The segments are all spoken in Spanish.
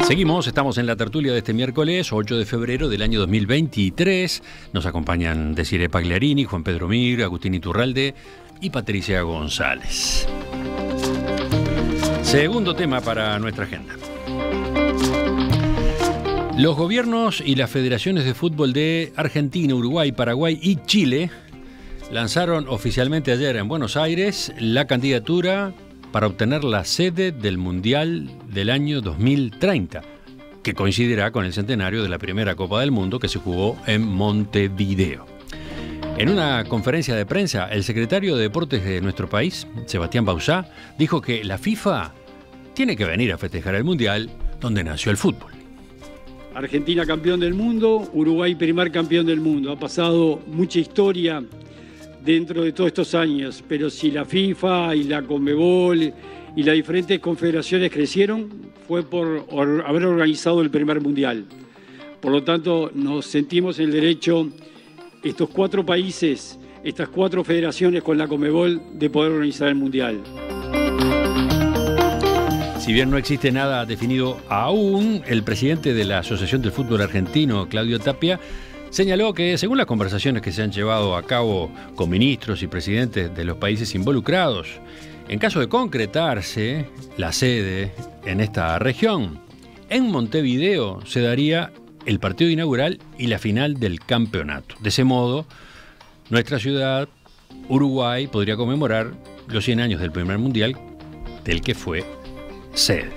Seguimos, estamos en la tertulia de este miércoles 8 de febrero del año 2023. Nos acompañan Desiree Pagliarini, Juan Pedro Mir, Agustín Iturralde y Patricia González. Segundo tema para nuestra agenda. Los gobiernos y las federaciones de fútbol de Argentina, Uruguay, Paraguay y Chile lanzaron oficialmente ayer en Buenos Aires la candidatura para obtener la sede del Mundial del año 2030, que coincidirá con el centenario de la primera Copa del Mundo que se jugó en Montevideo. En una conferencia de prensa, el secretario de Deportes de nuestro país, Sebastián Bauzá, dijo que la FIFA tiene que venir a festejar el Mundial donde nació el fútbol. Argentina campeón del mundo, Uruguay primer campeón del mundo. Ha pasado mucha historia dentro de todos estos años, pero si la FIFA y la Conmebol y las diferentes confederaciones crecieron, fue por haber organizado el primer mundial. Por lo tanto, nos sentimos en el derecho, estos 4 países, estas 4 federaciones con la Conmebol, de poder organizar el mundial. Si bien no existe nada definido aún, el presidente de la Asociación del Fútbol Argentino, Claudio Tapia, señaló que, según las conversaciones que se han llevado a cabo con ministros y presidentes de los países involucrados, en caso de concretarse la sede en esta región, en Montevideo se daría el partido inaugural y la final del campeonato. De ese modo, nuestra ciudad, Uruguay, podría conmemorar los 100 años del primer mundial del que fue sede.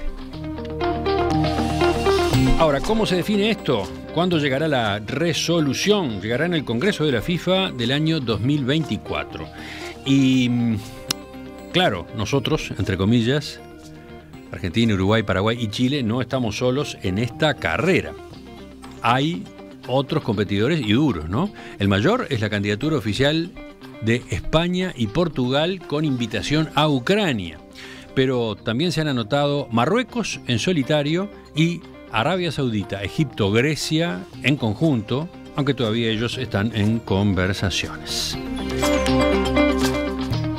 Ahora, ¿cómo se define esto? ¿Cuándo llegará la resolución? Llegará en el Congreso de la FIFA del año 2024. Y, claro, nosotros, entre comillas, Argentina, Uruguay, Paraguay y Chile, no estamos solos en esta carrera. Hay otros competidores y duros, ¿no? El mayor es la candidatura oficial de España y Portugal con invitación a Ucrania. Pero también se han anotado Marruecos en solitario y Arabia Saudita, Egipto, Grecia en conjunto, aunque todavía ellos están en conversaciones.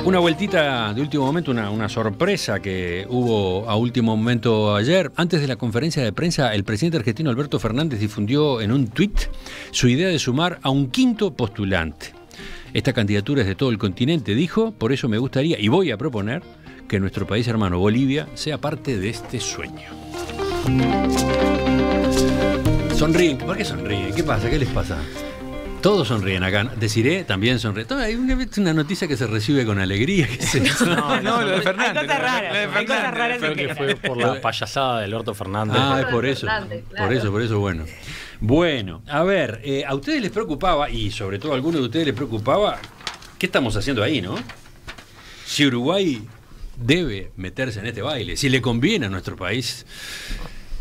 Una vueltita de último momento, una sorpresa que hubo a último momento ayer. Antes de la conferencia de prensa, el presidente argentino Alberto Fernández difundió en un tuit su idea de sumar a un 5.º postulante. Esta candidatura es de todo el continente, dijo, por eso me gustaría y voy a proponer que nuestro país hermano Bolivia sea parte de este sueño. Sonríen. ¿Por qué sonríen? ¿Qué pasa? ¿Qué les pasa? Todos sonríen acá. Desiree también sonríe. Hay una noticia que se recibe con alegría. No, lo de Fernández. Hay cosas raras. Creo que fue por la payasada de Alberto Fernández. Ah, es por eso. Claro. Por eso, bueno. Bueno, a ver, a ustedes les preocupaba, y sobre todo a algunos de ustedes les preocupaba, ¿qué estamos haciendo ahí, no? Si Uruguay debe meterse en este baile, si le conviene a nuestro país,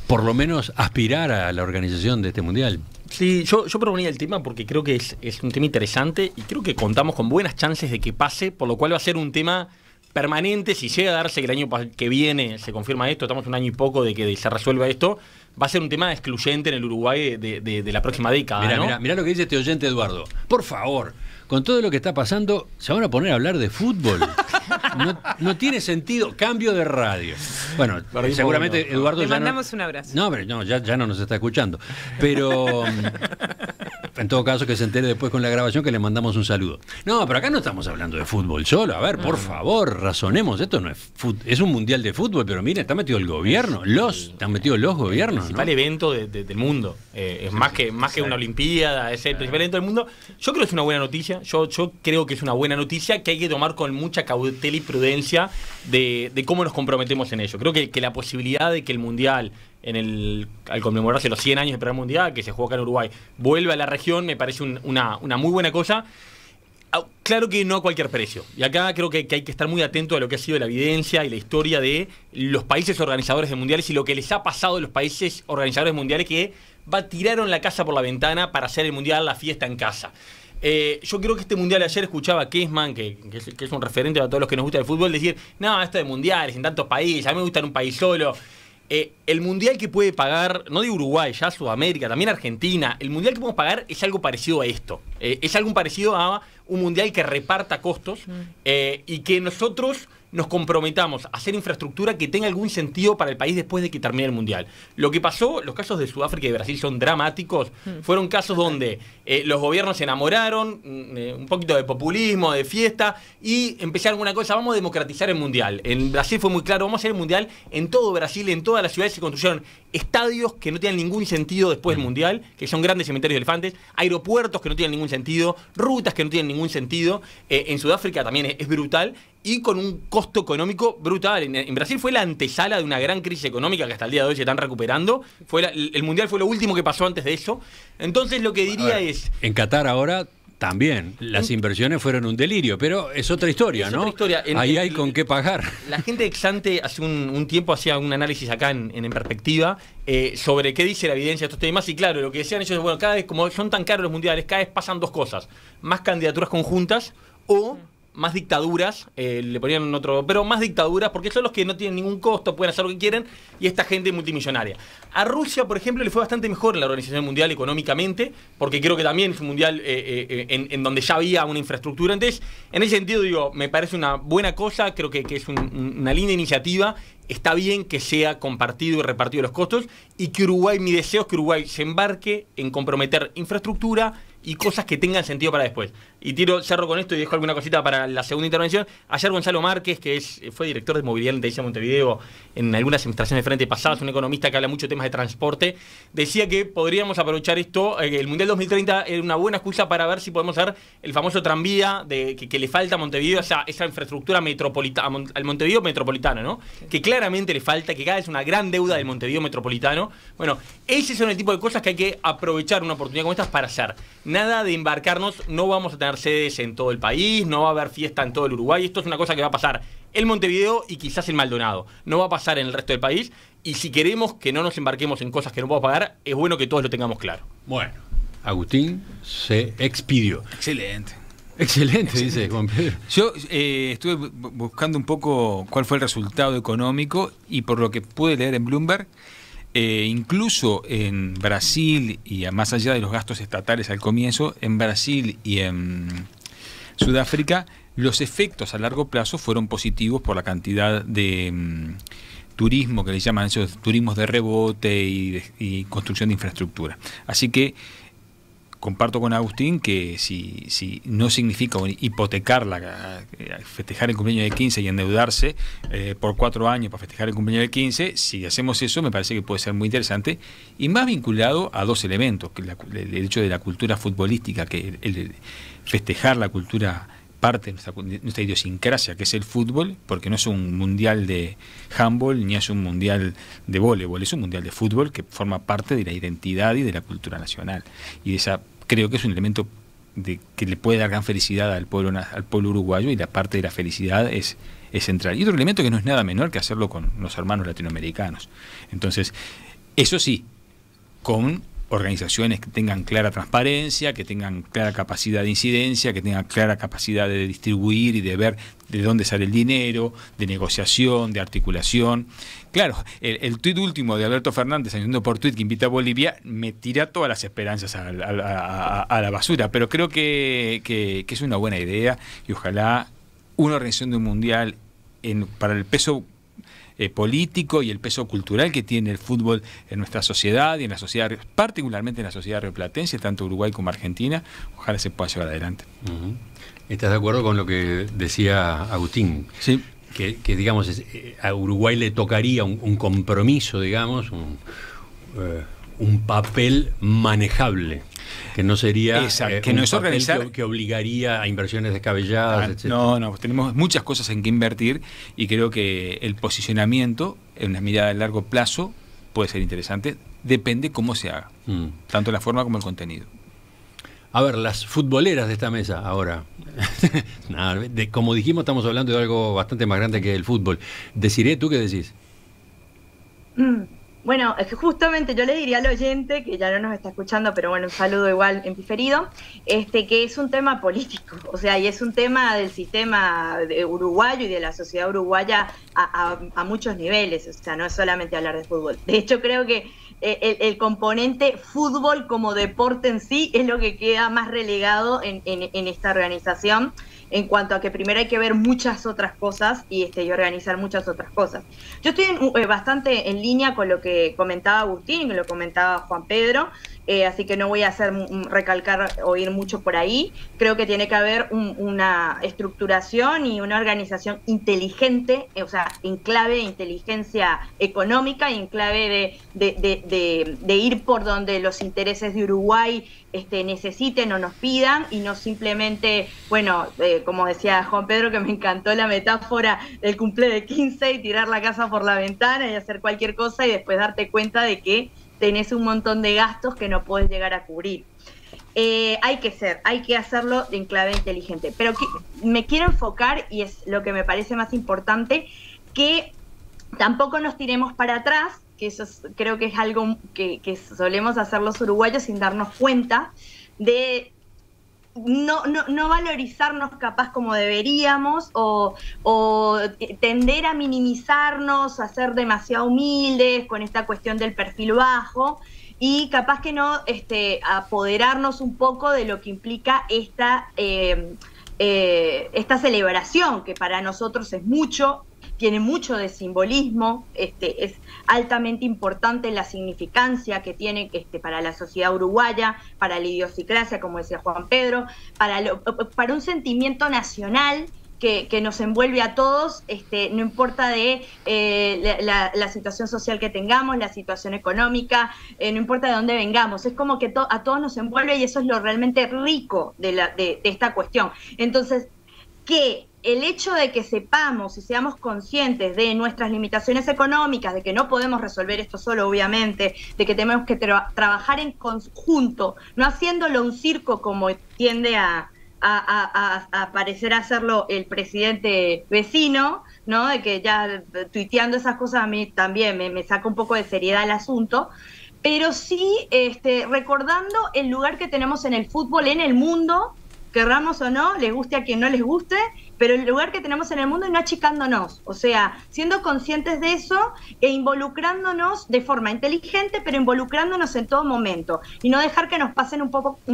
por lo menos aspirar a la organización de este mundial. Sí, yo proponía el tema porque creo que es un tema interesante y creo que contamos con buenas chances de que pase, por lo cual va a ser un tema permanente. Si llega a darse que el año que viene se confirma esto, estamos un año y poco de que se resuelva esto, va a ser un tema excluyente en el Uruguay de la próxima década. Mirá lo que dice este oyente Eduardo. Por favor, con todo lo que está pasando, se van a poner a hablar de fútbol. No tiene sentido. Cambio de radio. Bueno, seguramente Eduardo Le mandamos un abrazo. No, pero no, ya no nos está escuchando. Pero en todo caso que se entere después con la grabación que le mandamos un saludo. No, pero acá no estamos hablando de fútbol solo. A ver, por favor, razonemos. Esto no es un mundial de fútbol, pero miren, está metido el gobierno. Están metidos los gobiernos. El principal evento del mundo. Es más que una olimpiada, es el principal evento del mundo. Yo creo que es una buena noticia. Yo creo que es una buena noticia que hay que tomar con mucha cautela y prudencia de cómo nos comprometemos en ello. Creo que la posibilidad de que el mundial, al conmemorarse los 100 años del primer mundial que se jugó acá en Uruguay, vuelva a la región, me parece una muy buena cosa. Claro que no a cualquier precio. Y acá creo que hay que estar muy atento a lo que ha sido la evidencia y la historia de los países organizadores de mundiales y lo que les ha pasado a los países organizadores de mundiales que tiraron la casa por la ventana para hacer el mundial, la fiesta en casa. Yo creo que este mundial, ayer escuchaba a Kessman, que es un referente a todos los que nos gusta el fútbol, decir, no, esto de mundiales en tantos países, a mí me gusta en un país solo. El mundial que puede pagar, no de Uruguay, ya Sudamérica, también Argentina, el mundial que podemos pagar es algo parecido a esto. Es algo parecido a un mundial que reparta costos y que nosotros nos comprometamos a hacer infraestructura que tenga algún sentido para el país después de que termine el Mundial. Lo que pasó, los casos de Sudáfrica y de Brasil son dramáticos, fueron casos donde los gobiernos se enamoraron, un poquito de populismo, de fiesta, y empezaron una cosa, vamos a democratizar el Mundial. En Brasil fue muy claro, vamos a hacer el Mundial en todo Brasil, en todas las ciudades se construyeron estadios que no tienen ningún sentido después del Mundial, que son grandes cementerios de elefantes, aeropuertos que no tienen ningún sentido, rutas que no tienen ningún sentido. En Sudáfrica también es brutal y con un costo económico brutal. En Brasil fue la antesala de una gran crisis económica que hasta el día de hoy se están recuperando. El Mundial fue lo último que pasó antes de eso. Entonces lo que diría es... En Qatar ahora... También, las inversiones fueron un delirio, pero es otra historia, ¿no? Otra historia. Ahí hay con qué pagar. La gente de Exante hace un tiempo hacía un análisis acá en Perspectiva sobre qué dice la evidencia de estos temas, y claro, lo que decían ellos es, bueno, cada vez, como son tan caros los mundiales, cada vez pasan dos cosas: más candidaturas conjuntas o más dictaduras, le ponían otro, pero más dictaduras, porque son los que no tienen ningún costo, pueden hacer lo que quieren, y esta gente multimillonaria. A Rusia, por ejemplo, le fue bastante mejor en la Organización Mundial económicamente, porque creo que también es un mundial en donde ya había una infraestructura. Entonces, en ese sentido, digo, me parece una buena cosa, creo que es una linda iniciativa. Está bien que sea compartido y repartido los costos, y que Uruguay, mi deseo es que Uruguay se embarque en comprometer infraestructura y cosas que tengan sentido para después. Y cerro con esto y dejo alguna cosita para la segunda intervención. Ayer Gonzalo Márquez, que fue director de movilidad en Televisión Montevideo en algunas administraciones de frente pasadas, un economista que habla mucho de temas de transporte, decía que podríamos aprovechar esto, el Mundial 2030 era una buena excusa para ver si podemos hacer el famoso tranvía que le falta a Montevideo, esa infraestructura metropolitana, al Montevideo metropolitano, ¿no? Que claramente le falta, que cada vez es una gran deuda del Montevideo metropolitano. Bueno, ese son el tipo de cosas que hay que aprovechar una oportunidad como estas para hacer. Nada de embarcarnos, no vamos a tener sedes en todo el país, no va a haber fiesta en todo el Uruguay. Esto es una cosa que va a pasar en Montevideo y quizás en Maldonado. No va a pasar en el resto del país, y si queremos que no nos embarquemos en cosas que no podemos pagar, es bueno que todos lo tengamos claro. Bueno, Agustín se expidió. Excelente. Excelente, dice Juan Pedro. Yo estuve buscando un poco cuál fue el resultado económico, y por lo que pude leer en Bloomberg, incluso en Brasil, y más allá de los gastos estatales al comienzo, en Brasil y en Sudáfrica, los efectos a largo plazo fueron positivos por la cantidad de turismo, que le llaman esos turismos de rebote y construcción de infraestructura. Así que comparto con Agustín que si no significa festejar el cumpleaños de 15 y endeudarse por 4 años para festejar el cumpleaños de 15, si hacemos eso me parece que puede ser muy interesante, y más vinculado a dos elementos, que el hecho de la cultura futbolística, que el festejar la cultura parte de nuestra idiosincrasia, que es el fútbol, porque no es un mundial de handball ni es un mundial de voleibol, es un mundial de fútbol que forma parte de la identidad y de la cultura nacional, y creo que es un elemento que le puede dar gran felicidad al pueblo uruguayo, y la parte de la felicidad es central. Y otro elemento que no es nada menor que hacerlo con los hermanos latinoamericanos. Entonces, eso sí, con organizaciones que tengan clara transparencia, que tengan clara capacidad de incidencia, que tengan clara capacidad de distribuir y de ver de dónde sale el dinero, de negociación, de articulación. Claro, el tuit último de Alberto Fernández, anunciando por tuit que invita a Bolivia, me tira todas las esperanzas a la basura, pero creo que es una buena idea, y ojalá una organización de un mundial para el peso político y el peso cultural que tiene el fútbol en nuestra sociedad, y en la sociedad, particularmente en la sociedad rioplatense, tanto Uruguay como Argentina, ojalá se pueda llevar adelante. ¿Estás de acuerdo con lo que decía Agustín? Sí. Que digamos, a Uruguay le tocaría un compromiso, digamos, un papel manejable, que no sería que no es organizar, que obligaría a inversiones descabelladas, etc. No, tenemos muchas cosas en que invertir, y creo que el posicionamiento en una mirada a largo plazo puede ser interesante, depende cómo se haga, tanto la forma como el contenido. A ver, las futboleras de esta mesa ahora. Como dijimos, estamos hablando de algo bastante más grande que el fútbol. Desiree, ¿tú qué decís? Bueno, es que justamente yo le diría al oyente, que ya no nos está escuchando, pero bueno, un saludo igual en diferido, que es un tema político, o sea, y es un tema del sistema uruguayo y de la sociedad uruguaya a muchos niveles, o sea, no es solamente hablar de fútbol. De hecho, creo que el componente fútbol como deporte en sí es lo que queda más relegado en esta organización, en cuanto a que primero hay que ver muchas otras cosas y organizar muchas otras cosas. Yo estoy bastante en línea con lo que comentaba Agustín y con lo que comentaba Juan Pedro, así que no voy a recalcar o ir mucho por ahí. Creo que tiene que haber una estructuración y una organización inteligente, o sea, en clave de inteligencia económica y en clave de ir por donde los intereses de Uruguay necesiten o nos pidan, y no simplemente, bueno, como decía Juan Pedro, que me encantó la metáfora del cumple de 15 y tirar la casa por la ventana y hacer cualquier cosa y después darte cuenta de que tenés un montón de gastos que no podés llegar a cubrir. Hay que hacerlo en clave inteligente. Pero me quiero enfocar, y es lo que me parece más importante, que tampoco nos tiremos para atrás, que eso creo que es algo que solemos hacer los uruguayos sin darnos cuenta, de no valorizarnos capaz como deberíamos, o tender a minimizarnos, a ser demasiado humildes con esta cuestión del perfil bajo, y capaz que no apoderarnos un poco de lo que implica esta celebración, que para nosotros es mucho, tiene mucho de simbolismo, es altamente importante la significancia que tiene para la sociedad uruguaya, para la idiosincrasia, como decía Juan Pedro, para un sentimiento nacional que nos envuelve a todos, no importa de la situación social que tengamos, la situación económica, no importa de dónde vengamos, es como que a todos nos envuelve, y eso es lo realmente rico de esta cuestión. Entonces, que el hecho de que sepamos y seamos conscientes de nuestras limitaciones económicas, de que no podemos resolver esto solo, obviamente, de que tenemos que trabajar en conjunto, no haciéndolo un circo como tiende a parecer hacerlo el presidente vecino, ¿no? De que ya tuiteando esas cosas a mí también me saca un poco de seriedad el asunto, pero sí recordando el lugar que tenemos en el fútbol, en el mundo, querramos o no, les guste a quien no les guste, pero el lugar que tenemos en el mundo, y no achicándonos, o sea, siendo conscientes de eso e involucrándonos de forma inteligente, pero involucrándonos en todo momento, y no dejar que nos pasen un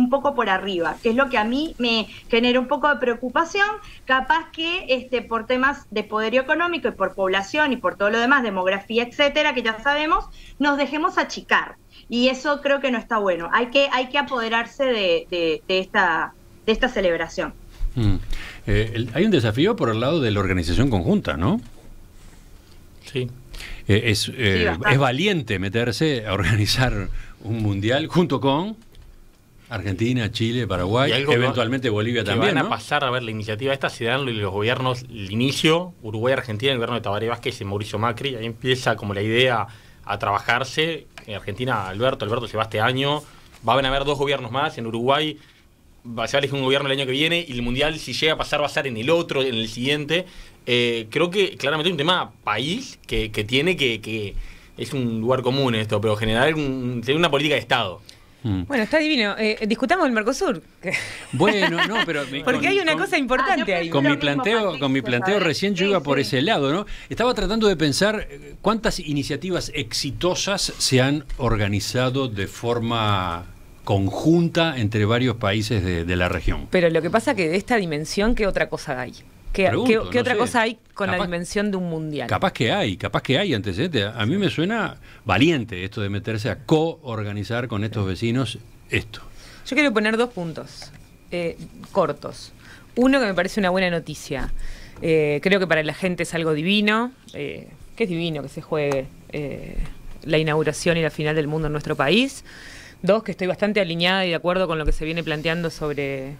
poco por arriba, que es lo que a mí me genera un poco de preocupación, capaz que por temas de poderío económico y por población y por todo lo demás, demografía, etcétera, que ya sabemos, nos dejemos achicar, y eso creo que no está bueno. Hay que apoderarse de esta celebración. Hay un desafío por el lado de la organización conjunta, ¿no? Sí. Es valiente meterse a organizar un mundial junto con Argentina, Chile, Paraguay, eventualmente Bolivia también, van a pasar a ver la iniciativa esta, se dan los gobiernos, el inicio, Uruguay, Argentina, el gobierno de Tabaré Vázquez y Mauricio Macri, ahí empieza como la idea a trabajarse. En Argentina, Alberto se va este año, van a haber 2 gobiernos más, en Uruguay se va a elegir un gobierno el año que viene, y el mundial, si llega a pasar, va a ser en el otro, en el siguiente. Creo que claramente hay un tema país que tiene que es un lugar común en esto, pero generar una política de Estado. Bueno, está divino. Discutamos el Mercosur. Bueno, no, pero porque hay una cosa importante ahí. Con mi planteo recién yo iba por ese lado, ¿no? Estaba tratando de pensar cuántas iniciativas exitosas se han organizado de forma conjunta entre varios países de la región. Pero lo que pasa que de esta dimensión, ¿qué otra cosa hay? ¿Qué otra cosa hay con la dimensión de un mundial? Capaz que hay antecedentes. A mí me suena valiente esto de meterse a co-organizar con estos vecinos esto. Yo quiero poner 2 puntos cortos. Uno, que me parece una buena noticia. Creo que para la gente es algo divino, que es divino que se juegue la inauguración y la final del mundo en nuestro país. 2, que estoy bastante alineada y de acuerdo con lo que se viene planteando sobre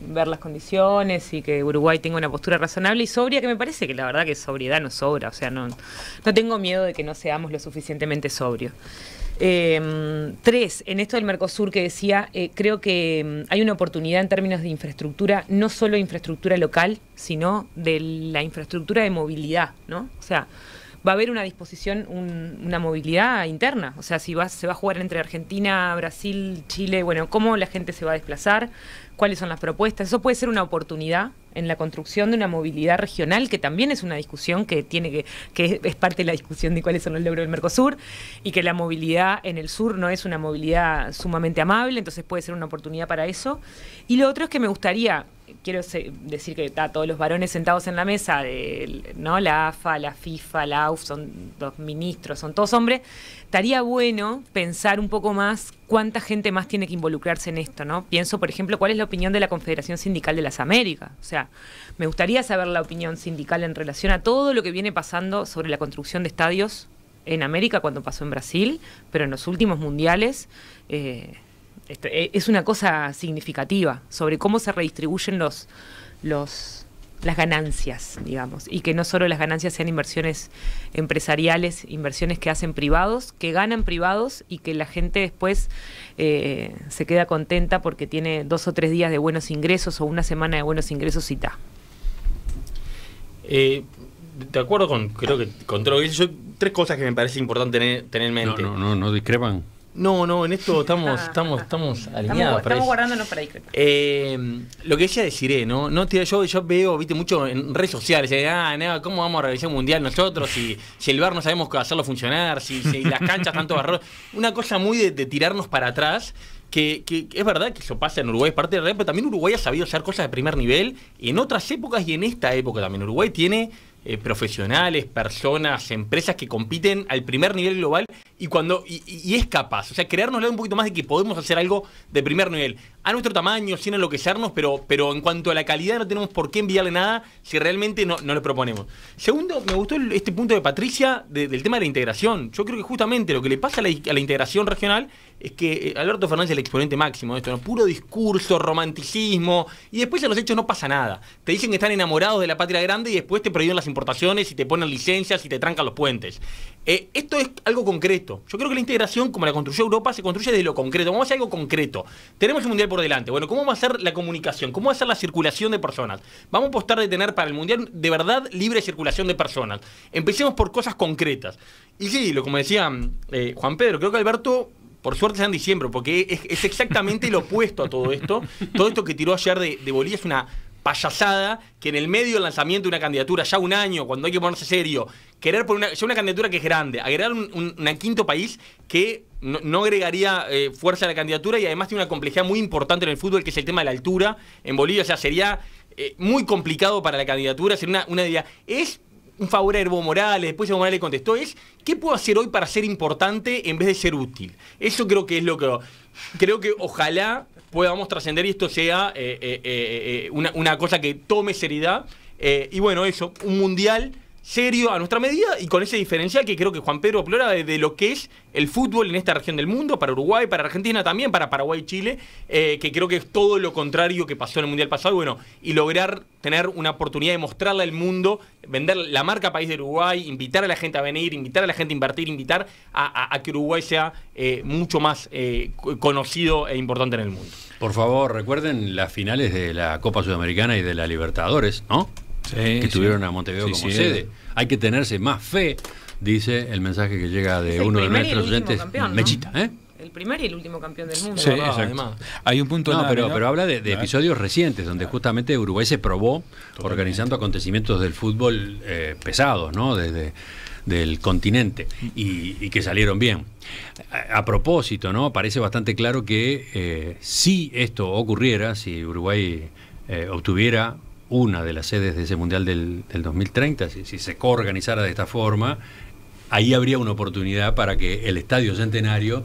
ver las condiciones y que Uruguay tenga una postura razonable y sobria, que me parece que la verdad que sobriedad nos sobra, o sea, no tengo miedo de que no seamos lo suficientemente sobrios. 3, en esto del Mercosur que decía, creo que hay una oportunidad en términos de infraestructura, no solo infraestructura local, sino de la infraestructura de movilidad, ¿no? O sea, va a haber una disposición, una movilidad interna. O sea, se va a jugar entre Argentina, Brasil, Chile, bueno, cómo la gente se va a desplazar, cuáles son las propuestas. Eso puede ser una oportunidad en la construcción de una movilidad regional, que también es una discusión que es parte de la discusión de cuáles son los logros del Mercosur, y que la movilidad en el sur no es una movilidad sumamente amable, entonces puede ser una oportunidad para eso. Y lo otro es que me gustaría, quiero decir que todos los varones sentados en la mesa, ¿no? La AFA, la FIFA, la AUF, son los ministros, son todos hombres. Estaría bueno pensar un poco más cuánta gente más tiene que involucrarse en esto, ¿no? Pienso, por ejemplo, cuál es la opinión de la Confederación Sindical de las Américas. O sea, me gustaría saber la opinión sindical en relación a todo lo que viene pasando sobre la construcción de estadios en América, cuando pasó en Brasil, pero en los últimos mundiales es una cosa significativa sobre cómo se redistribuyen las ganancias, digamos, y que no solo las ganancias sean inversiones empresariales, inversiones que hacen privados, que ganan privados y que la gente después se queda contenta porque tiene 2 o 3 días de buenos ingresos o una semana de buenos ingresos y ta. De acuerdo creo que con todo eso, 3 cosas que me parece importante tener en mente. No discrepan. No, en esto estamos alineados. Estamos guardándonos para discrepar. Lo que decía de Ciré, ¿no? Yo veo, mucho en redes sociales, ¿cómo vamos a realizar un mundial nosotros? Si el VAR no sabemos hacerlo funcionar, si las canchas tanto barro. Una cosa muy de tirarnos para atrás. Que es verdad que eso pasa en Uruguay, es parte de la realidad, pero también Uruguay ha sabido hacer cosas de primer nivel en otras épocas y en esta época también. Uruguay tiene profesionales, personas, empresas que compiten al primer nivel global y es capaz, o sea, creárnosle un poquito más de que podemos hacer algo de primer nivel. A nuestro tamaño, sin enloquecernos, pero en cuanto a la calidad no tenemos por qué enviarle nada si realmente no lo proponemos. Segundo, me gustó este punto de Patricia del tema de la integración. Yo creo que justamente lo que le pasa a la integración regional es que Alberto Fernández es el exponente máximo de esto, ¿no? Puro discurso, romanticismo, y después en los hechos no pasa nada. Te dicen que están enamorados de la patria grande y después te prohíben las importaciones y te ponen licencias y te trancan los puentes. Esto es algo concreto. Yo creo que la integración, como la construyó Europa, se construye desde lo concreto. Vamos a hacer algo concreto. Tenemos un mundial por delante. Bueno, ¿cómo va a ser la comunicación? ¿Cómo va a ser la circulación de personas? Vamos a apostar de tener para el mundial de verdad libre circulación de personas. Empecemos por cosas concretas. Y sí, como decía Juan Pedro, creo que Alberto, por suerte, está en diciembre, porque es exactamente lo opuesto a todo esto. Todo esto que tiró ayer de Bolivia es una payasada, que en el medio del lanzamiento de una candidatura, ya un año, cuando hay que ponerse serio, querer poner ya una candidatura que es grande, agregar un quinto país que no agregaría fuerza a la candidatura y además tiene una complejidad muy importante en el fútbol, que es el tema de la altura en Bolivia. O sea, sería muy complicado para la candidatura, sería una idea. Es un favor a Evo Morales, después Evo Morales contestó, ¿qué puedo hacer hoy para ser importante en vez de ser útil? Eso creo que es lo que... Creo que ojalá podamos trascender y esto sea una cosa que tome seriedad. Y bueno, eso, un mundial serio a nuestra medida y con ese diferencial que creo que Juan Pedro explora de lo que es el fútbol en esta región del mundo, para Uruguay, para Argentina también, para Paraguay y Chile, que creo que es todo lo contrario que pasó en el mundial pasado, y lograr tener una oportunidad de mostrarle al mundo, vender la marca país de Uruguay, invitar a la gente a venir, invitar a la gente a invertir, invitar a que Uruguay sea mucho más conocido e importante en el mundo. Por favor, recuerden las finales de la Copa Sudamericana y de la Libertadores, ¿no? Sí, que tuvieron a Montevideo como sede. Hay que tenerse más fe, dice el mensaje que llega de uno de nuestros oyentes, campeón, ¿no? Mechita, El primer y el último campeón del mundo. Sí, exacto. Hay un punto... pero habla de episodios recientes, donde justamente Uruguay se probó organizando acontecimientos del fútbol pesados, ¿no? Del continente, y que salieron bien. A propósito, ¿no? Parece bastante claro que si esto ocurriera, si Uruguay obtuviera una de las sedes de ese Mundial del 2030, si se coorganizara de esta forma, ahí habría una oportunidad para que el Estadio Centenario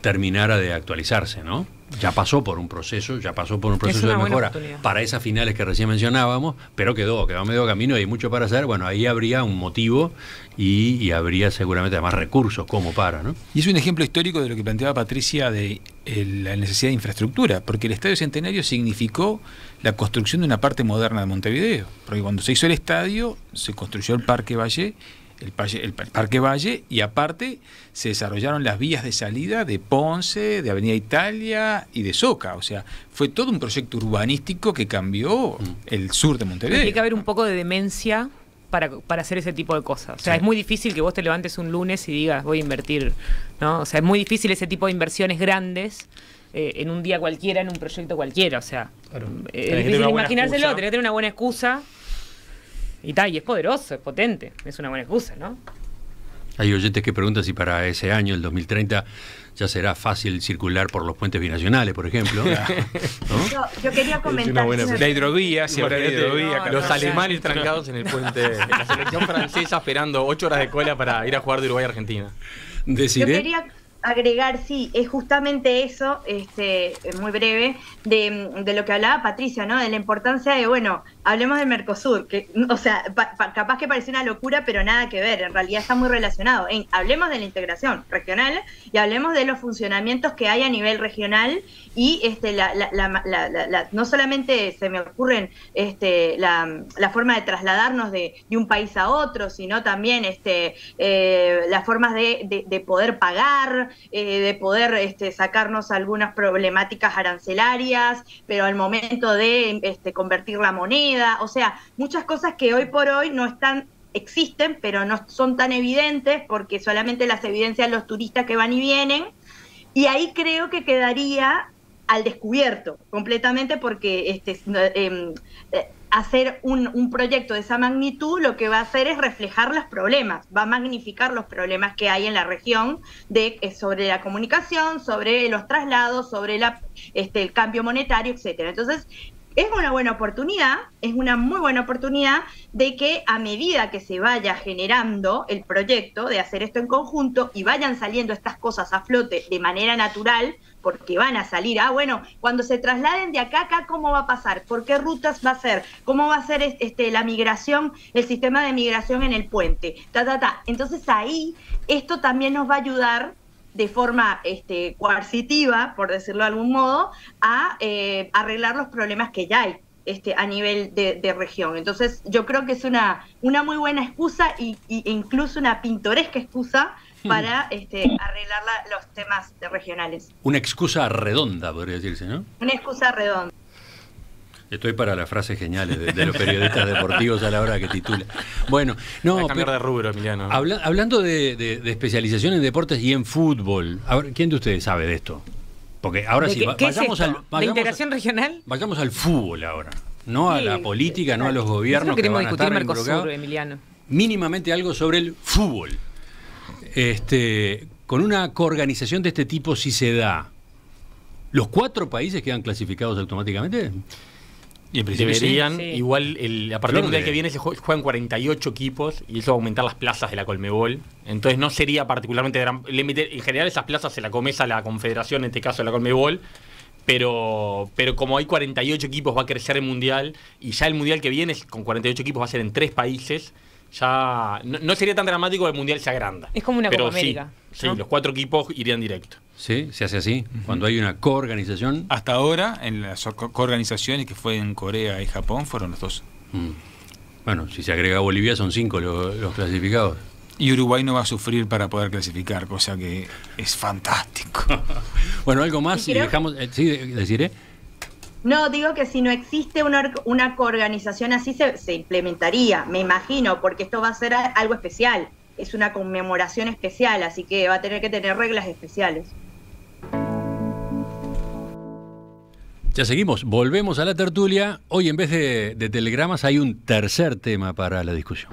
terminara de actualizarse, ¿no? Ya pasó por un proceso de mejora para esas finales que recién mencionábamos, pero quedó medio camino y hay mucho para hacer. Bueno, ahí habría un motivo y habría seguramente más recursos como para, ¿no? Y es un ejemplo histórico de lo que planteaba Patricia de la necesidad de infraestructura, porque el Estadio Centenario significó la construcción de una parte moderna de Montevideo, porque cuando se hizo el estadio se construyó el Parque Valle, el Parque Valle, y aparte se desarrollaron las vías de salida de Ponce, de Avenida Italia y de Soca. O sea, fue todo un proyecto urbanístico que cambió el sur de Montevideo. Tiene que haber un poco de demencia para hacer ese tipo de cosas. O sea, Sí. es muy difícil que vos te levantes un lunes y digas, voy a invertir, ¿no? O sea, es muy difícil ese tipo de inversiones grandes en un día cualquiera, en un proyecto cualquiera. O sea, Claro. es Tenés que difícil tener una buena imaginárselo, excusa. tenés que tener una buena excusa. Y es poderoso, es potente, es una buena excusa, ¿no? Hay oyentes que preguntan si para ese año, el 2030, ya será fácil circular por los puentes binacionales, por ejemplo. ¿No? Yo quería comentar. buena La hidrovía, si habrá Imagínate, hidrovía. los no, alemanes trancados en el puente, la selección francesa esperando 8 horas de cola para ir a jugar de Uruguay a Argentina. Yo Deciré. quería agregar, sí, es justamente eso, muy breve, de lo que hablaba Patricia, ¿no? De la importancia de, bueno, hablemos del Mercosur, que, o sea, capaz que parece una locura, pero nada que ver, en realidad está muy relacionado. Hablemos de la integración regional y hablemos de los funcionamientos que hay a nivel regional y no solamente se me ocurren la forma de trasladarnos de un país a otro, sino también las formas de poder pagar, de poder sacarnos algunas problemáticas arancelarias, pero al momento de convertir la moneda, o sea, muchas cosas que hoy por hoy no están, existen, pero no son tan evidentes porque solamente las evidencian los turistas que van y vienen, y ahí creo que quedaría al descubierto completamente porque hacer un proyecto de esa magnitud lo que va a hacer es reflejar los problemas, va a magnificar los problemas que hay en la región sobre la comunicación, sobre los traslados, sobre el cambio monetario, etcétera. Entonces, es una buena oportunidad, es una muy buena oportunidad de que a medida que se vaya generando el proyecto de hacer esto en conjunto y vayan saliendo estas cosas a flote de manera natural, porque van a salir, cuando se trasladen de acá a acá, ¿cómo va a pasar? ¿Por qué rutas va a ser? ¿Cómo va a ser la migración, el sistema de migración en el puente? Entonces ahí, esto también nos va a ayudar de forma coercitiva, por decirlo de algún modo, a arreglar los problemas que ya hay a nivel de región. Entonces yo creo que es una muy buena excusa e incluso una pintoresca excusa para arreglar los temas regionales. Una excusa redonda, podría decirse, ¿no? Una excusa redonda. Estoy para las frases geniales de los periodistas deportivos a la hora que titula. Bueno, no, Voy a cambiar de rubro, Emiliano. Hablando de especialización en deportes y en fútbol, a ver, ¿quién de ustedes sabe de esto? Porque ahora sí, ¿Qué es esto? ¿De integración regional? Vayamos al fútbol ahora, no a la política, no a los Nosotros gobiernos que queremos van a discutir estar Mercosur, involucrados. Emiliano. Mínimamente algo sobre el fútbol. Con una coorganización de este tipo, si se da, ¿los 4 países quedan clasificados automáticamente? Y en principio Deberían, sí. igual a partir del mundial que viene se juegan 48 equipos y eso va a aumentar las plazas de la Conmebol. Entonces no sería particularmente gran límite. En general esas plazas se la comesa la Confederación, en este caso la Conmebol. Pero como hay 48 equipos va a crecer el mundial y ya el mundial que viene con 48 equipos va a ser en 3 países. Ya no sería tan dramático que el mundial se agranda. Es como una pero Copa América, Sí, ¿no? los 4 equipos irían directo. Sí, se hace así. Cuando hay una coorganización. Hasta ahora, en las coorganizaciones que fue en Corea y Japón, fueron los 2. Bueno, si se agrega Bolivia son 5 los clasificados. Y Uruguay no va a sufrir para poder clasificar, cosa que es fantástico. Bueno, algo más Y y creo- dejamos. Sí, deciré. No, digo que si no existe una coorganización así se implementaría, me imagino, porque esto va a ser algo especial, es una conmemoración especial, así que va a tener que tener reglas especiales. Ya seguimos, volvemos a la tertulia. Hoy en vez de telegramas hay un tercer tema para la discusión.